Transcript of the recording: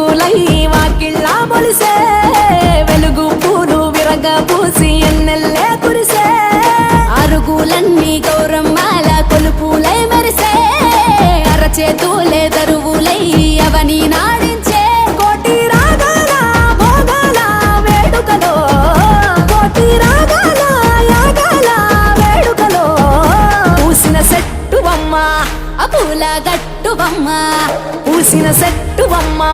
ముగ్గులై వాకిళ్ళ మొలిసే వెలుగు పూలు విరగ పూసి ఎన్నెల్లే కురిసే అరుగులన్నీ గౌరమ్మాల కొలుపులై మెరిసే అరచేతులే దరువులై అవని నాడించే కోటి రాగాల భోగాల వేడుకలో కోటి రాగాల యాగాల వేడుకలో పూసిన సెట్టు బొమ్మ ఆ పూల గట్టు బొమ్మ పూసిన సెట్టు